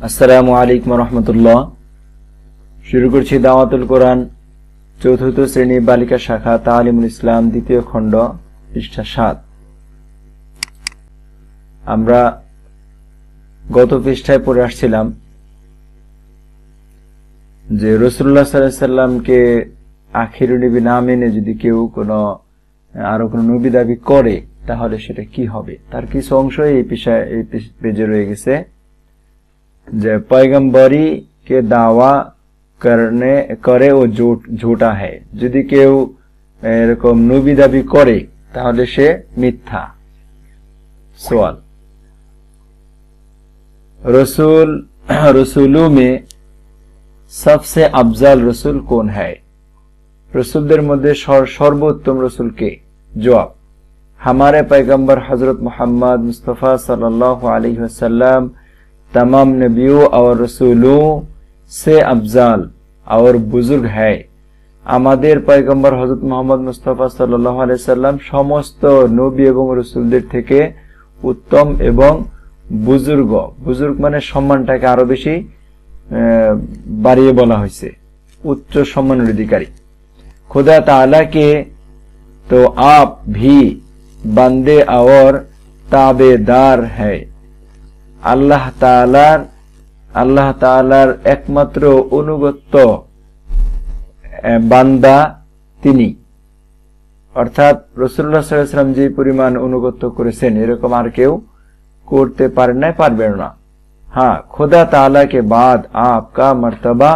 আসসালামু আলাইকুম রহমতুল্লাহ। শুরু করছি দাওয়াতুল কোরআন চতুর্থ শ্রেণী বালিকা শাখা তালিমুল ইসলাম দ্বিতীয় খণ্ড পৃষ্ঠা 7। আমরা গত পৃষ্ঠায় পড়ে আসছিলাম যে রাসূলুল্লাহ সাল্লাল্লাহু আলাইহি সাল্লামকে আখিরুন নবী না মেনে যদি কেউ আরো কোনো নবী দাবি করে তাহলে সেটা কি হবে, তার কিছু অংশ এই পেজে রয়ে গেছে। যে पैगंबरी के दावा करे ও ঝুটা है, যদি কেউ এরকম নবী দাবি করে তাহলে সে মিথ্যা। सवाल, रसूलों में सबसे अफजल रसूल कौन है? रसूलদের মধ্যে সর্বোত্তম रसूल কে? जवाब, हमारे पैगंबर हजरत मोहम्मद मुस्तफा सल्लल्लाहु अलैहि वसल्लम तमाम नबियों और रसूलों से अफजल और बुजुर्ग है। আমাদের পয়গম্বর হযরত মুহাম্মদ মুস্তাফা সাল্লাল্লাহু আলাইহি সাল্লাম সমস্ত নবী এবং রাসূলদের থেকে উত্তম এবং বুজুর্গ। বুজুর্গ মানে সম্মানটাকে আরো বেশি বাড়িয়ে বলা হয়েছে, উচ্চ সম্মানের অধিকারী। खुदा ताला के तो आप भी बंदे और ताबेदार है। আল্লাহ তাআলার একমাত্র অনুগত বান্দা তিনি। অর্থাৎ রাসূলুল্লাহ সাল্লাল্লাহু আলাইহি ওয়াসাল্লাম যে পরিমাণ অনুগত করেছেন এরকম আর কেউ করতে পারে না, পারবে না। हाँ, खुदा ताला के बाद आपका मर्तबा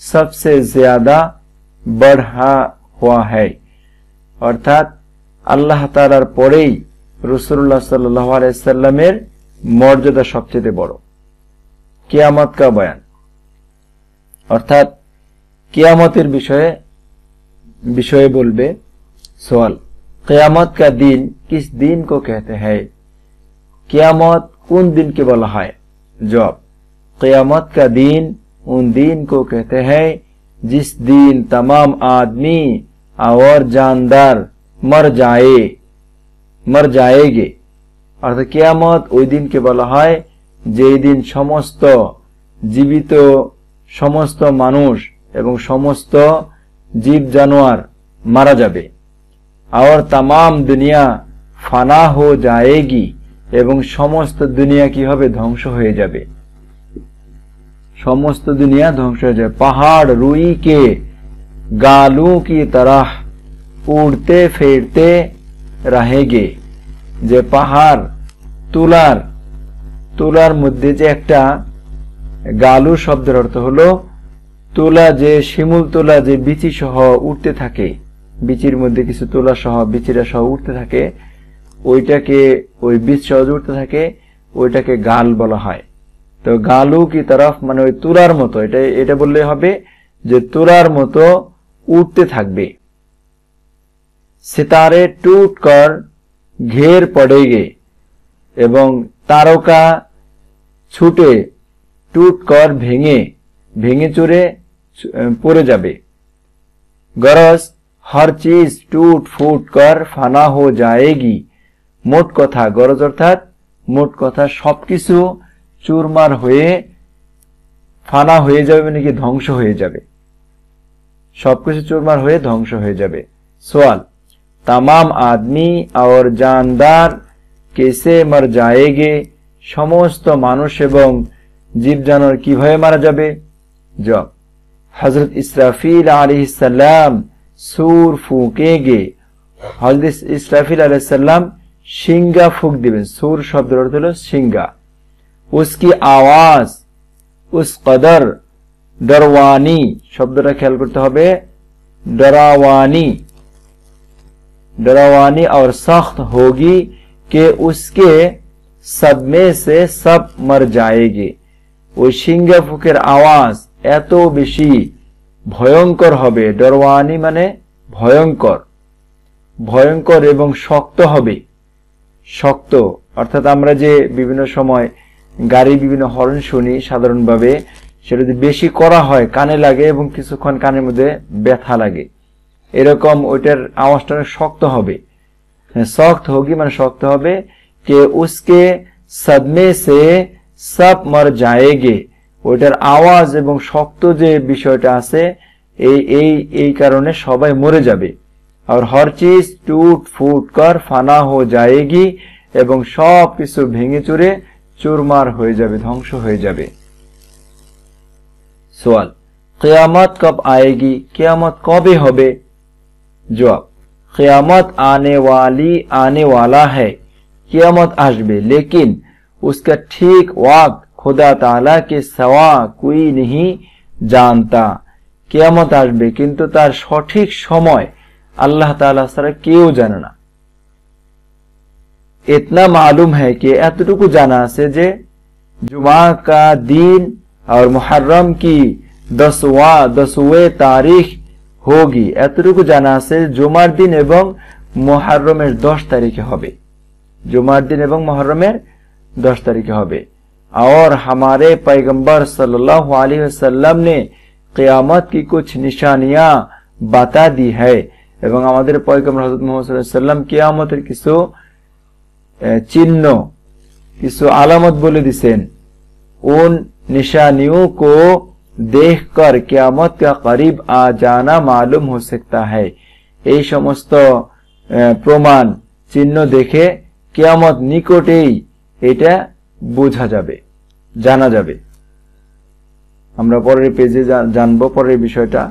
सबसे ज्यादा बढ़ा हुआ है। অর্থাৎ আল্লাহ তাআলার পরেই রাসূলুল্লাহ সাল্লাল্লাহু আলাইহি ওয়াসাল্লামের মর্যাদা সবচেয়ে বড়। কিয়ামত का बयान, অর্থাৎ কিয়ামতের বিষয়ে বলবে। सवाल, कियामत का दिन किस दिन को कहते हैं? कियामत কোন দিনকে বলা হয়? जवाब, कियामत का दिन उन दिन को कहते हैं जिस दिन तमाम आदमी और जानदार मर जाएंगे। অর্থাৎ কিয়ামত ওই দিনকে বলা হয় যেই দিন সমস্ত জীবিত সমস্ত মানুষ এবং সমস্ত জীব জানোয়ার মারা যাবে। और तमाम दुनिया ফানা हो जाएगी, এবং সমস্ত দুনিয়া কি হবে? ধ্বংস হয়ে যাবে। সমস্ত দুনিয়া ধ্বংস হয়ে যাবে। पहाड़ रुई के गालों की तरह उड़ते फिरते रहेंगे। যে পাহাড় তুলার মধ্যে যে একটা গালু শব্দের অর্থ হলো তুলা, যে শিমুল তুলা যে বিচি সহ উঠতে থাকে, বিচির মধ্যে কিছু তুলা সহ বিচিরা সহ উঠতে থাকে, ওইটাকে ওই বীজ সহজ উঠতে থাকে, ওইটাকে গাল বলা হয়। তো গালু কি তরফ মানে ওই তুলার মতো, এটা বললে হবে যে তুলার মতো উঠতে থাকবে। সিতারে টুট কর ঘের পড়েগে, এবং তারকা ছুটে টুট কর ভেঙে চুরে পড়ে যাবে। গরজ हर चीज टूट फूट कर फाना हो जाएगी। মোট কথা, গরজ অর্থাৎ মোট কথা, সবকিছু চুরমার হয়ে ফানা হয়ে যাবে, মানে কি ধ্বংস হয়ে যাবে, সবকিছু চুরমার হয়ে ধ্বংস হয়ে যাবে। सवाल, तमाम आदमी और जानदार कैसे मर जाएंगे? সমস্ত মানুষ এবং জীব জানোয়ার কিভাবে মারা যাবে? জবাব, হযরত ইসরাফিল আলাইহিস সালাম सूर फूकेंगे। हजरत इस्राफिल अलैहिस्सलाम शिंगा फूक दिबेन। सूर शब्द अर्थ हलो शिंगा। उसकी आवाज उस कदर डरवानी, शब्दটা খেয়াল করতে হবে, डरावानी और सख्त होगी कि उसके सदमे से सब मर जाएंगे। ওই শিঙ্গা ফুকের আওয়াজ এত বেশি ভয়ঙ্কর হবে। ডরওয়ানি মানে ভয়ঙ্কর এবং শক্ত হবে। শক্ত অর্থাৎ আমরা যে বিভিন্ন সময় গাড়ি বিভিন্ন হর্ন শুনি সাধারণভাবে, সেটা যদি বেশি করা হয় কানে লাগে এবং কিছুক্ষণ কানের মধ্যে ব্যথা লাগে, এরকম ওইটার আওয়াজটা শক্ত হবে। सख्त होगी মানে শক্ত হবে। कि उसके सदमे से सब मर जाएंगे, ওইটার আওয়াজ এবং শক্ত যে বিষয়টা আছে এই কারণে সবাই মরে যাবে। আর হর চিজ টুট ফুট কর ফানা হো যায়গি, এবং সব কিছু ভেঙে চুরে চুরমার হয়ে যাবে, ধ্বংস হয়ে যাবে। সওয়াল, কিয়ামত কব আয়েগি, কিয়ামত কবে হবে? জবাব, कियामत आने वाला है, कियामत आशबे, लेकिन उसका ठीक वक्त खुदा ताला के सवा कोई नहीं जानता। कियामत आशबे किंतु तार सठिक समय अल्लाह ताला ছাড়া কেউ জানে না। इतना मालूम है कि एतटुकु जाना আছে যে जुमा का दिन और मुहर्रम की 10वें तारीख होगी, এতটুকু জানা আছে জুমার দিন এবং মুহররমের 10 তারিখে হবে, জুমার দিন এবং মুহররমের 10 তারিখে হবে। और हमारे पैगंबर सल्लल्लाहु अलैहि वसल्लम ने क़यामत की कुछ निशानियां बता दी है, এবং আমাদের পয়গম্বর হযরত মুহাম্মদ সাল্লাল্লাহু আলাইহি ওয়াসাল্লাম কিয়ামতের কিছু চিহ্ন, কিছু আলামত বলে দিয়েছেন। उन निशानियों को देखकर कियामत का करीब आ जाना मालूम हो सकता है। এই সমস্ত প্রমাণ চিহ্ন দেখে কিয়ামত নিকটেই এটা বোঝা যাবে, জানা যাবে। আমরা পরের পেজে জানবো পরের বিষয়টা।